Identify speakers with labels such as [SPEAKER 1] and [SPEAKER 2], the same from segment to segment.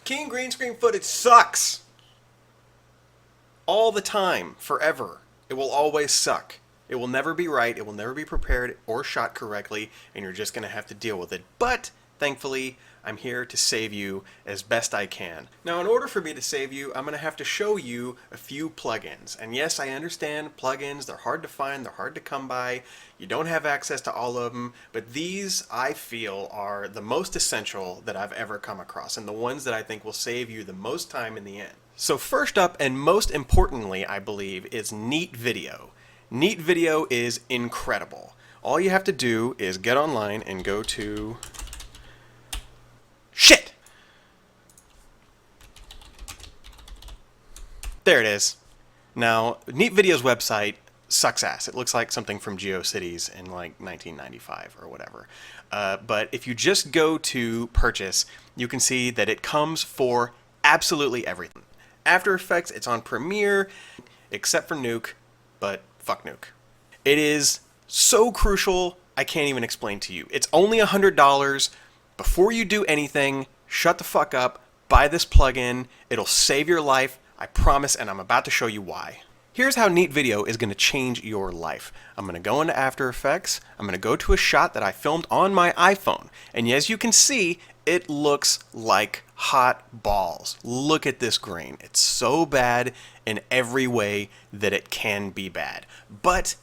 [SPEAKER 1] King green screen footage sucks. All the time, forever. It will always suck. It will never be right, it will never be prepared or shot correctly, and you're just going to have to deal with it. But, thankfully, I'm here to save you as best I can. Now, in order for me to save you, I'm going to have to show you a few plugins. And yes, I understand plugins, they're hard to find, they're hard to come by, you don't have access to all of them, but these, I feel, are the most essential that I've ever come across, and the ones that I think will save you the most time in the end. So first up, and most importantly, I believe, is Neat Video. Neat Video is incredible. All you have to do is get online and go to... Shit! There it is. Now, Neat Video's website sucks ass. It looks like something from GeoCities in like 1995 or whatever. But if you just go to purchase, you can see that it comes for absolutely everything. After Effects, it's on Premiere, except for Nuke, but fuck Nuke. It is so crucial, I can't even explain to you. It's only $100. Before you do anything, shut the fuck up, buy this plugin, it'll save your life, I promise, and I'm about to show you why. Here's how Neat Video is going to change your life. I'm going to go into After Effects, I'm going to go to a shot that I filmed on my iPhone, and as you can see, it looks like hot balls. Look at this grain. It's so bad in every way that it can be bad. But,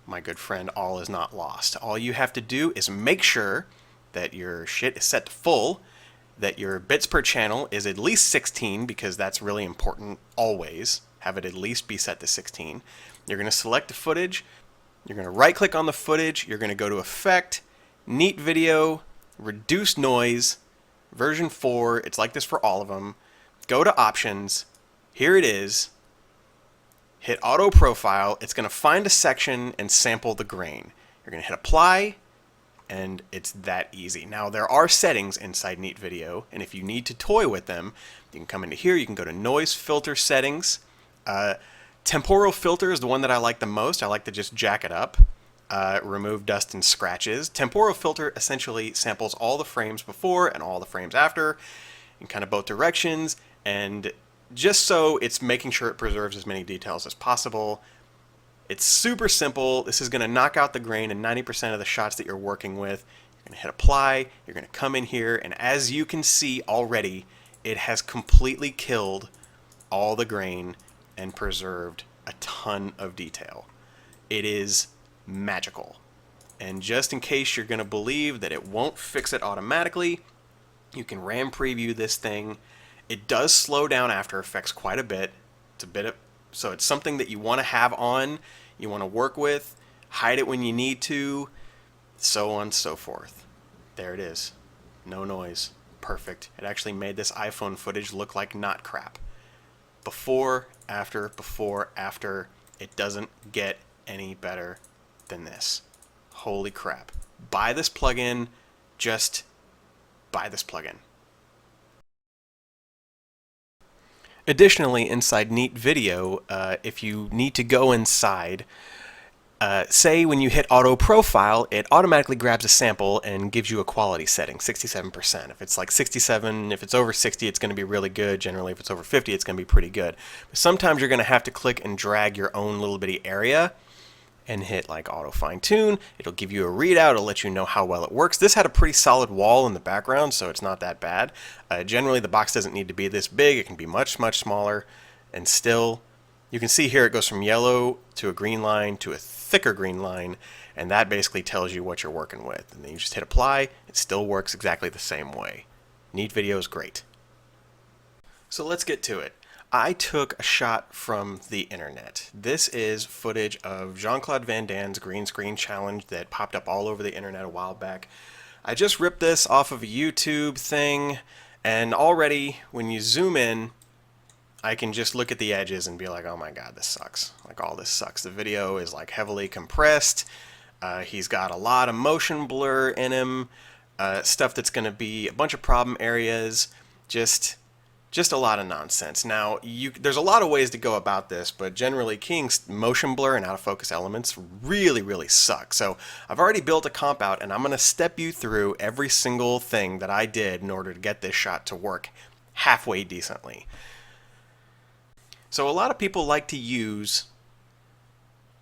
[SPEAKER 1] my good friend, all is not lost. All you have to do is make sure that your shit is set to full, that your bits per channel is at least 16, because that's really important always. Have it at least be set to 16. You're going to select the footage. You're going to right click on the footage. You're going to go to Effect, Neat Video, Reduce Noise, version 4, it's like this for all of them. Go to Options, here it is, hit Auto Profile, it's going to find a section and sample the grain. You're going to hit Apply, and it's that easy. Now there are settings inside Neat Video, and if you need to toy with them, you can come into here, you can go to Noise Filter Settings. Temporal Filter is the one that I like the most, I like to just jack it up. Remove dust and scratches. Temporal filter essentially samples all the frames before and all the frames after in kind of both directions, and just so it's making sure it preserves as many details as possible. It's super simple. This is going to knock out the grain in 90% of the shots that you're working with. You're going to hit apply, you're going to come in here, and as you can see already, it has completely killed all the grain and preserved a ton of detail. It is magical. And just in case you're going to believe that it won't fix it automatically, you can RAM preview this thing. It does slow down After Effects quite a bit. So it's something that you want to have on, you want to work with, hide it when you need to, so on and so forth. There it is. No noise. Perfect. It actually made this iPhone footage look like not crap. Before, after, it doesn't get any better than this. Holy crap. Buy this plugin. Just buy this plugin. Additionally, inside Neat Video, if you need to go inside, say when you hit Auto Profile, it automatically grabs a sample and gives you a quality setting, 67%. If it's like 67, if it's over 60, it's going to be really good. Generally, if it's over 50, it's going to be pretty good. But sometimes you're going to have to click and drag your own little bitty area and hit like Auto Fine Tune. It'll give you a readout. It'll let you know how well it works. This had a pretty solid wall in the background, so it's not that bad. Generally, the box doesn't need to be this big. It can be much, much smaller. And still, you can see here it goes from yellow to a green line to a thicker green line, and that basically tells you what you're working with. And then you just hit apply. It still works exactly the same way. Neat Video is great. So let's get to it. I took a shot from the internet. This is footage of Jean-Claude Van Damme's green screen challenge that popped up all over the internet a while back. I just ripped this off of a YouTube thing, and already when you zoom in, I can just look at the edges and be like, oh my god, this sucks. Like, all this sucks. The video is like heavily compressed. He's got a lot of motion blur in him, stuff that's going to be a bunch of problem areas, just a lot of nonsense. Now, there's a lot of ways to go about this, but generally keying motion blur and out of focus elements really, really suck. So I've already built a comp out, and I'm going to step you through every single thing that I did in order to get this shot to work halfway decently. So a lot of people like to use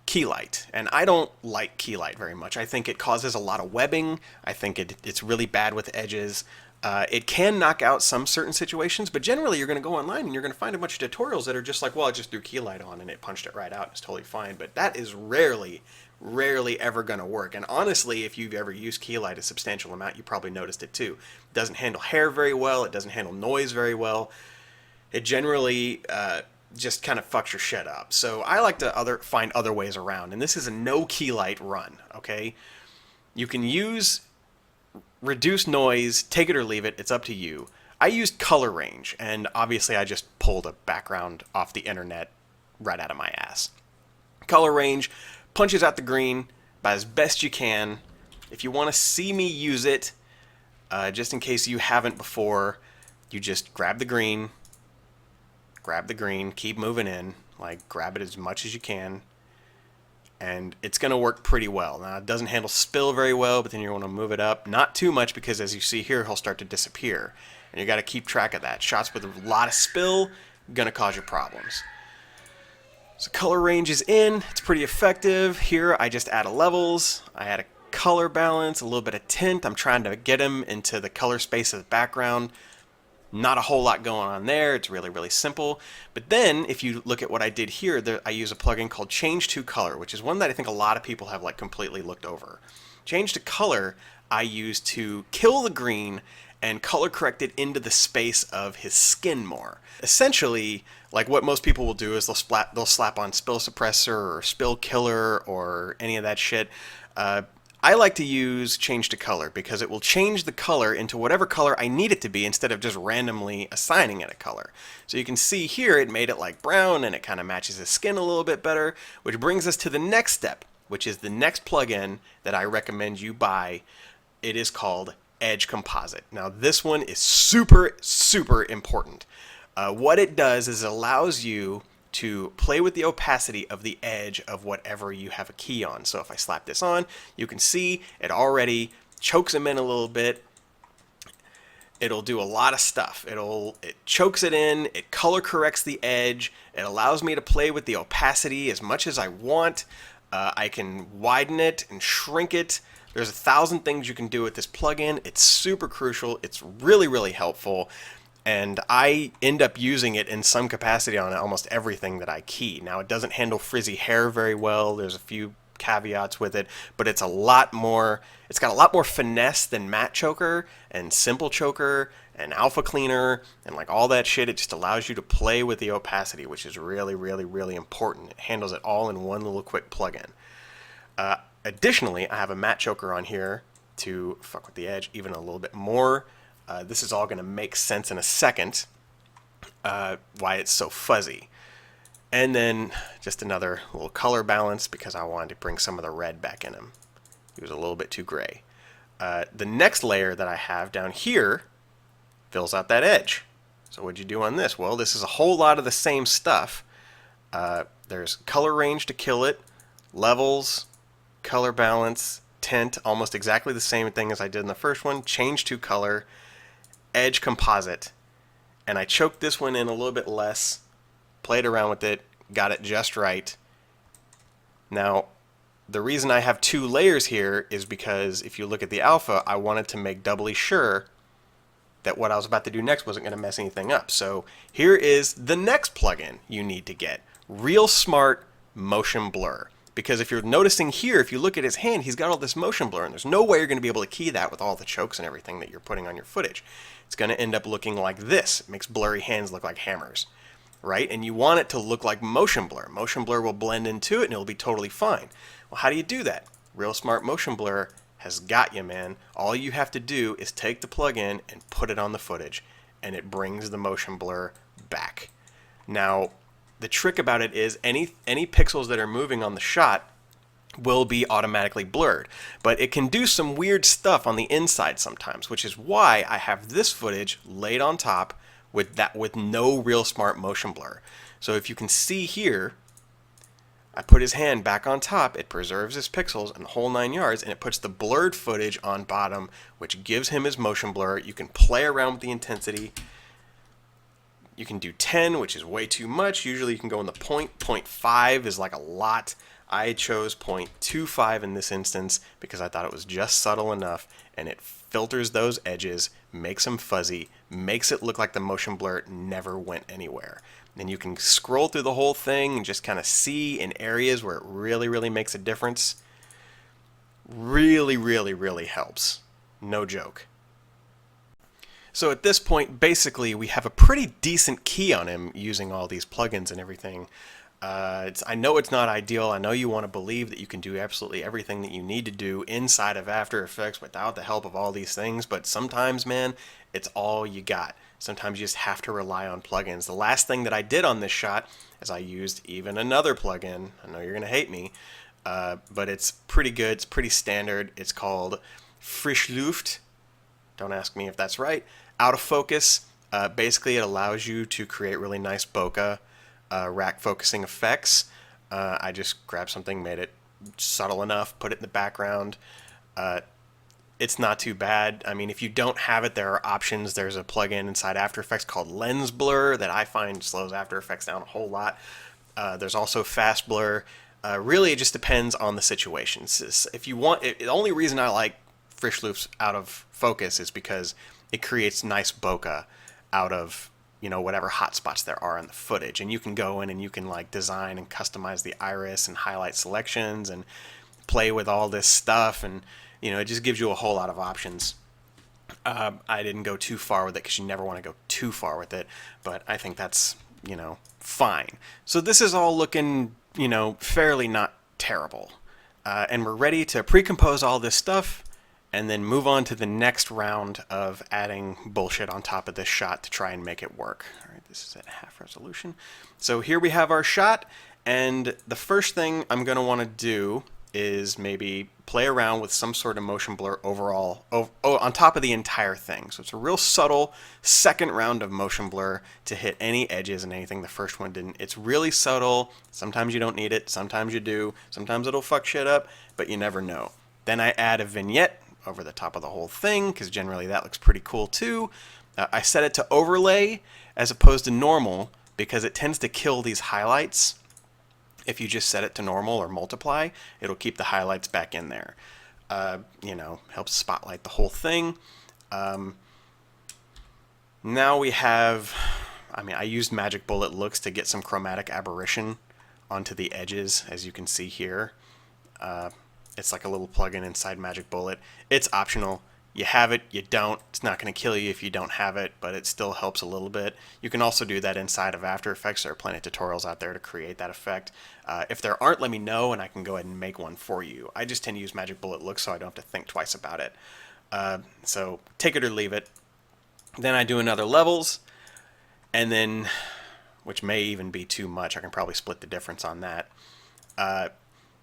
[SPEAKER 1] key light, and I don't like key light very much. I think it causes a lot of webbing. I think it's really bad with edges. It can knock out some certain situations, but generally you're going to go online and you're going to find a bunch of tutorials that are just like, well, I just threw key light on and it punched it right out. It's totally fine. But that is rarely ever going to work. And honestly, if you've ever used key light a substantial amount, you probably noticed it too. It doesn't handle hair very well. It doesn't handle noise very well. It generally just kind of fucks your shit up. So I like to find other ways around. And this is a no key light run, okay? You can use reduce noise, take it or leave it, it's up to you. I used color range, and obviously I just pulled a background off the internet right out of my ass. Color range punches out the green by as best you can. If you want to see me use it, just in case you haven't before, you just grab the green, keep moving in, like grab it as much as you can, and it's going to work pretty well. Now, it doesn't handle spill very well, but then you want to move it up. Not too much, because as you see here, he'll start to disappear. And you got to keep track of that. Shots with a lot of spill, going to cause you problems. So color range is in. It's pretty effective. Here, I just add levels. I add a color balance, a little bit of tint. I'm trying to get him into the color space of the background. Not a whole lot going on there. It's really simple. But then if you look at what I did here, I use a plugin called Change to Color, which is one that I think a lot of people have like completely looked over. Change to Color I use to kill the green and color correct it into the space of his skin more. Essentially, like what most people will do is they'll slap on spill suppressor or spill killer or any of that shit. I like to use Change to Color because it will change the color into whatever color I need it to be instead of just randomly assigning it a color. So you can see here it made it like brown and it kind of matches his skin a little bit better, which brings us to the next step, which is the next plugin that I recommend you buy. It is called Edge Composite. Now this one is super important. What it does is it allows you to play with the opacity of the edge of whatever you have a key on. So if I slap this on, you can see it already chokes them in a little bit. It'll do a lot of stuff. It chokes it in, it color corrects the edge, it allows me to play with the opacity as much as I want. I can widen it and shrink it. There's 1,000 things you can do with this plugin. It's super crucial. It's really helpful. And I end up using it in some capacity on almost everything that I key. Now, it doesn't handle frizzy hair very well. There's a few caveats with it, but it's got a lot more finesse than Matte Choker and Simple Choker and Alpha Cleaner and like all that shit. It just allows you to play with the opacity, which is really important. It handles it all in one little quick plugin. Additionally, I have a Matte Choker on here to fuck with the edge even a little bit more. This is all going to make sense in a second, why it's so fuzzy. And then just another little color balance because I wanted to bring some of the red back in him. He was a little bit too gray. The next layer that I have down here fills out that edge. So what'd you do on this? Well, this is a whole lot of the same stuff. There's color range to kill it, levels, color balance, tint, almost exactly the same thing as I did in the first one. Change to color, Edge Composite, and I choked this one in a little bit less, played around with it, got it just right. Now, the reason I have two layers here is because if you look at the alpha, I wanted to make doubly sure that what I was about to do next wasn't going to mess anything up. So here is the next plugin you need to get, Real Smart Motion Blur. Because if you're noticing here, if you look at his hand, he's got all this motion blur, and there's no way you're going to be able to key that with all the chokes and everything that you're putting on your footage. It's going to end up looking like this. It makes blurry hands look like hammers, right? And you want it to look like motion blur. Motion blur will blend into it, and it'll be totally fine. Well, how do you do that? Real Smart Motion Blur has got you, man. All you have to do is take the plugin and put it on the footage, and it brings the motion blur back. Now, the trick about it is any pixels that are moving on the shot will be automatically blurred, but it can do some weird stuff on the inside sometimes, which is why I have this footage laid on top with no Real Smart Motion Blur. So if you can see here, I put his hand back on top, it preserves his pixels and the whole 9 yards, and it puts the blurred footage on bottom, which gives him his motion blur. You can play around with the intensity. You can do 10, which is way too much. Usually you can go in the point. 0.5 is like a lot. I chose 0.25 in this instance because I thought it was just subtle enough, and it filters those edges, makes them fuzzy, makes it look like the motion blur never went anywhere. Then you can scroll through the whole thing and just kind of see in areas where it really, really makes a difference. Really, really, really helps. No joke. So at this point, basically, we have a pretty decent key on him using all these plugins and everything. I know it's not ideal. I know you want to believe that you can do absolutely everything that you need to do inside of After Effects without the help of all these things, but sometimes, man, it's all you got. Sometimes you just have to rely on plugins. The last thing that I did on this shot is I used even another plugin. I know you're going to hate me, but it's pretty good. It's pretty standard. It's called Frischluft. Don't ask me if that's right. Out of focus. Basically, it allows you to create really nice bokeh rack focusing effects. I just grabbed something, made it subtle enough, put it in the background. It's not too bad. I mean, if you don't have it, there are options. There's a plugin inside After Effects called Lens Blur that I find slows After Effects down a whole lot. There's also Fast Blur. Really, it just depends on the situation. If you want, the only reason I like Frischluft's out of focus is because it creates nice bokeh out of, you know, whatever hotspots there are in the footage, and you can go in and you can like design and customize the iris and highlight selections and play with all this stuff, and you know, it just gives you a whole lot of options. I didn't go too far with it because you never want to go too far with it, but I think that's, you know, fine. So this is all looking, you know, fairly not terrible, and we're ready to pre-compose all this stuff and then move on to the next round of adding bullshit on top of this shot to try and make it work. All right, this is at half resolution. So here we have our shot, and the first thing I'm going to want to do is maybe play around with some sort of motion blur overall on top of the entire thing. So it's a real subtle second round of motion blur to hit any edges and anything the first one didn't. It's really subtle. Sometimes you don't need it. Sometimes you do. Sometimes it'll fuck shit up, but you never know. Then I add a vignette over the top of the whole thing, because generally that looks pretty cool too. I set it to overlay as opposed to normal because it tends to kill these highlights. If you just set it to normal or multiply, it'll keep the highlights back in there. You know, helps spotlight the whole thing. Now we have, I mean, I used Magic Bullet looks to get some chromatic aberration onto the edges, as you can see here. It's like a little plugin inside Magic Bullet. It's optional. You have it, you don't. It's not going to kill you if you don't have it, but it still helps a little bit. You can also do that inside of After Effects. There are plenty of tutorials out there to create that effect. If there aren't, let me know, and I can go ahead and make one for you. I just tend to use Magic Bullet looks so I don't have to think twice about it. So take it or leave it. Then I do another levels, and then, which may even be too much. I can probably split the difference on that.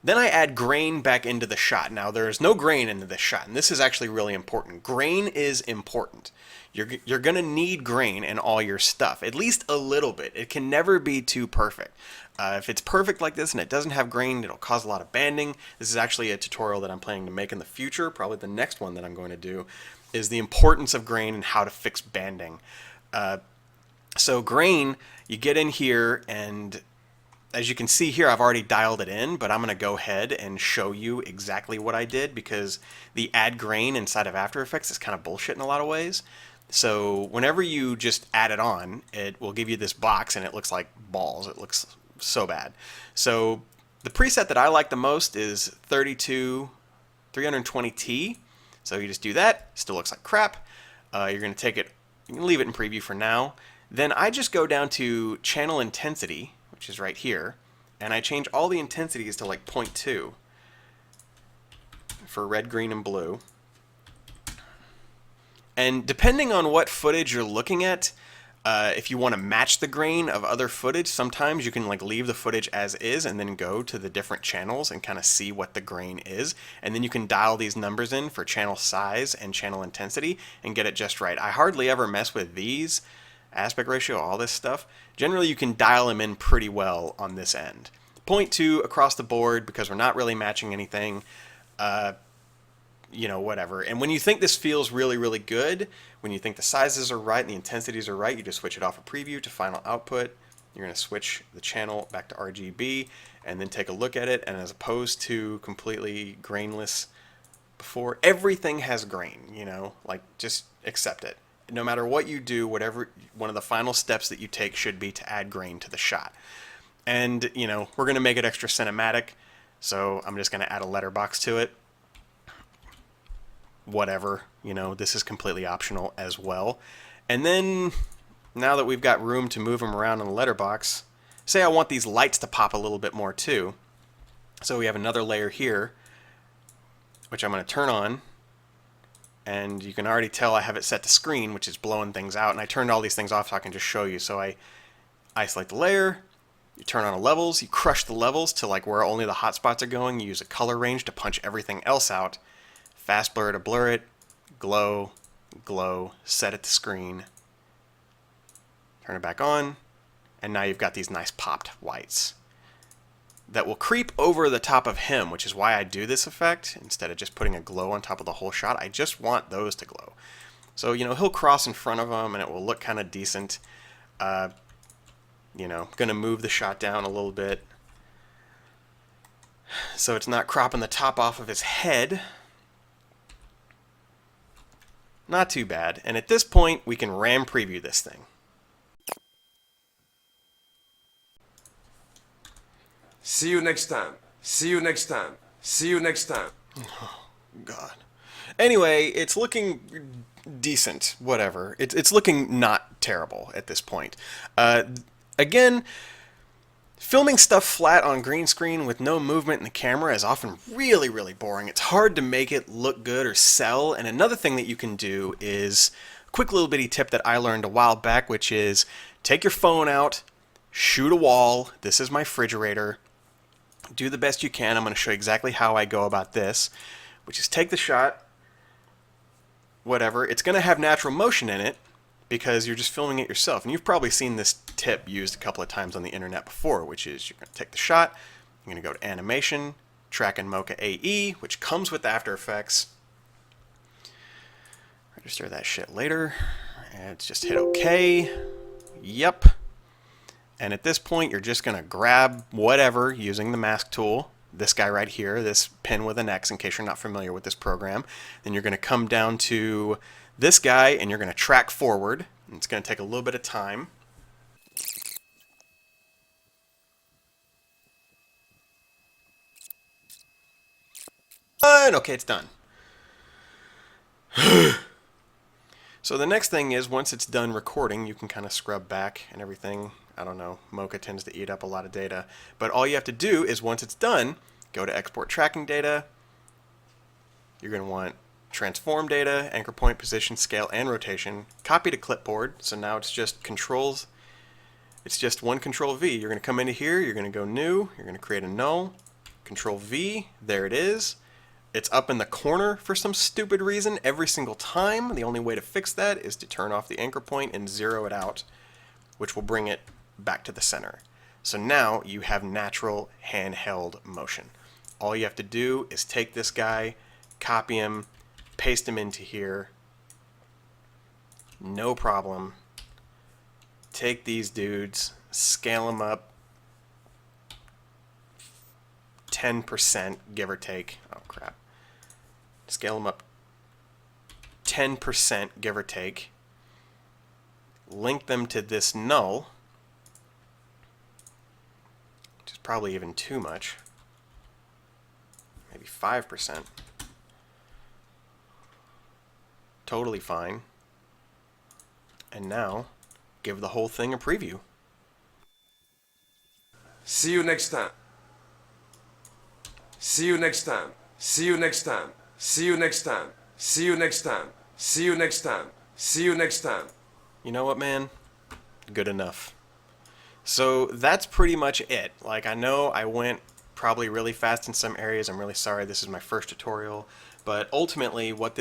[SPEAKER 1] Then I add grain back into the shot. Now, there is no grain into this shot, and this is actually really important. Grain is important. You're going to need grain in all your stuff, at least a little bit. It can never be too perfect. If it's perfect like this and it doesn't have grain, it'll cause a lot of banding. This is actually a tutorial that I'm planning to make in the future. Probably the next one that I'm going to do is the importance of grain and how to fix banding. So grain, you get in here, and as you can see here, I've already dialed it in, but I'm going to go ahead and show you exactly what I did, because the add grain inside of After Effects is kind of bullshit in a lot of ways. So whenever you just add it on, it will give you this box, and it looks like balls. It looks so bad. So the preset that I like the most is 320T. So you just do that. Still looks like crap. You're going to take it, you can leave it in preview for now. Then I just go down to channel intensity, which is right here, and I change all the intensities to like 0.2 for red, green, and blue. And depending on what footage you're looking at, if you want to match the grain of other footage, sometimes you can like leave the footage as is and then go to the different channels and kind of see what the grain is, and then you can dial these numbers in for channel size and channel intensity and get it just right. I hardly ever mess with these, aspect ratio, all this stuff. Generally, you can dial them in pretty well on this end. 0.2 across the board because we're not really matching anything. you know, whatever. And when you think this feels really, really good, when you think the sizes are right and the intensities are right, you just switch it off of preview to final output. You're going to switch the channel back to RGB and then take a look at it. And as opposed to completely grainless before, everything has grain, you know, like just accept it. No matter what you do, whatever, one of the final steps that you take should be to add grain to the shot. And, you know, we're going to make it extra cinematic. So I'm just going to add a letterbox to it. Whatever, you know, this is completely optional as well. And then now that we've got room to move them around in the letterbox, say I want these lights to pop a little bit more too. So we have another layer here, which I'm going to turn on. And you can already tell I have it set to screen, which is blowing things out. And I turned all these things off so I can just show you. So I isolate the layer, you turn on the levels, you crush the levels to like where only the hot spots are going. You use a color range to punch everything else out. Fast blur to blur it, glow, glow, set it to screen, turn it back on, and now you've got these nice popped whites that will creep over the top of him, which is why I do this effect instead of just putting a glow on top of the whole shot. I just want those to glow. So, you know, he'll cross in front of him and it will look kind of decent. You know, going to move the shot down a little bit so it's not cropping the top off of his head. Not too bad. And at this point, we can RAM preview this thing.
[SPEAKER 2] See you next time. See you next time. See you next time.
[SPEAKER 1] Oh, God. Anyway, it's looking decent. Whatever. It's looking not terrible at this point. Again, filming stuff flat on green screen with no movement in the camera is often really, really boring. It's hard to make it look good or sell. And another thing that you can do is a quick little bitty tip that I learned a while back, which is take your phone out, shoot a wall. This is my refrigerator. Do the best you can. I'm going to show you exactly how I go about this, which is take the shot, whatever. It's going to have natural motion in it because you're just filming it yourself. And you've probably seen this tip used a couple of times on the internet before, which is you're going to take the shot, you're going to go to Animation, Track and Mocha AE, which comes with After Effects. Register that shit later. And just hit OK. Yep. And at this point, you're just going to grab whatever using the mask tool. This guy right here, this pin with an X, in case you're not familiar with this program. Then you're going to come down to this guy, and you're going to track forward. And it's going to take a little bit of time. And okay, it's done. So the next thing is, once it's done recording, you can kind of scrub back and everything. I don't know, Mocha tends to eat up a lot of data. But all you have to do is, once it's done, go to Export Tracking Data. You're going to want Transform Data, Anchor Point, Position, Scale, and Rotation. Copy to Clipboard, so now it's just controls. It's just one Control V. You're going to come into here, you're going to go New, you're going to create a null. Control V, there it is. It's up in the corner for some stupid reason every single time. The only way to fix that is to turn off the anchor point and zero it out, which will bring it back to the center. So now you have natural handheld motion. All you have to do is take this guy, copy him, paste him into here. No problem. Take these dudes, scale them up 10%, give or take. Oh, crap. Scale them up 10%, give or take. Link them to this null, which is probably even too much. Maybe 5%. Totally fine. And now, give the whole thing a preview.
[SPEAKER 2] See you next time. See you next time. See you next time. See you next time. See you next time. See you next time. See you next time.
[SPEAKER 1] You know what, man? Good enough. So that's pretty much it. Like, I know I went probably really fast in some areas. I'm really sorry. This is my first tutorial. But ultimately, what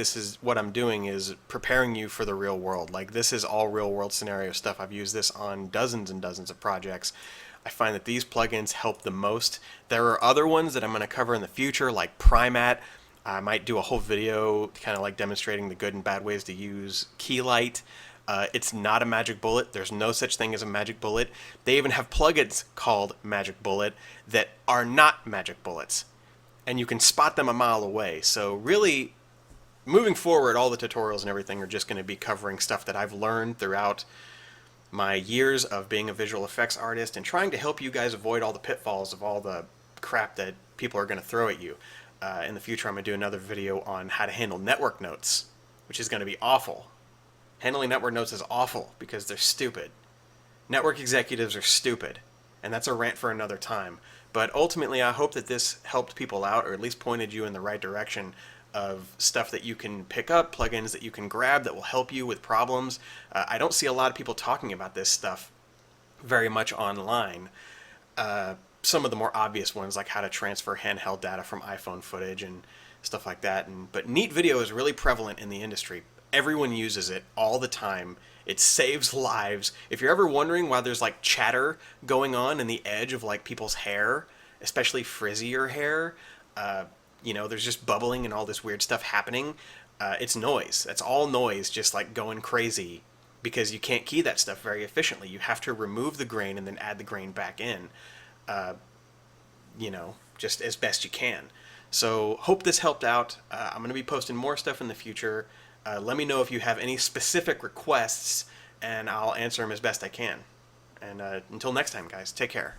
[SPEAKER 1] I'm doing is preparing you for the real world. Like, this is all real world scenario stuff. I've used this on dozens and dozens of projects. I find that these plugins help the most. There are other ones that I'm going to cover in the future, like Primat I might do a whole video kind of like demonstrating the good and bad ways to use Keylight. It's not a magic bullet. There's no such thing as a magic bullet. They even have plugins called Magic Bullet that are not magic bullets, and you can spot them a mile away. So really, moving forward, all the tutorials and everything are just going to be covering stuff that I've learned throughout my years of being a visual effects artist and trying to help you guys avoid all the pitfalls of all the crap that people are going to throw at you. In the future, I'm going to do another video on how to handle network notes, which is going to be awful. Handling network notes is awful because they're stupid. Network executives are stupid, and that's a rant for another time. But ultimately, I hope that this helped people out, or at least pointed you in the right direction of stuff that you can pick up, plugins that you can grab that will help you with problems. I don't see a lot of people talking about this stuff very much online. Some of the more obvious ones, like how to transfer handheld data from iPhone footage and stuff like that. But Neat Video is really prevalent in the industry. Everyone uses it all the time. It saves lives. If you're ever wondering why there's like chatter going on in the edge of like people's hair, especially frizzier hair, there's just bubbling and all this weird stuff happening. It's noise. That's all noise, just like going crazy because you can't key that stuff very efficiently. You have to remove the grain and then add the grain back in, just as best you can. So hope this helped out. I'm going to be posting more stuff in the future. Let me know if you have any specific requests, and I'll answer them as best I can. And until next time, guys, take care.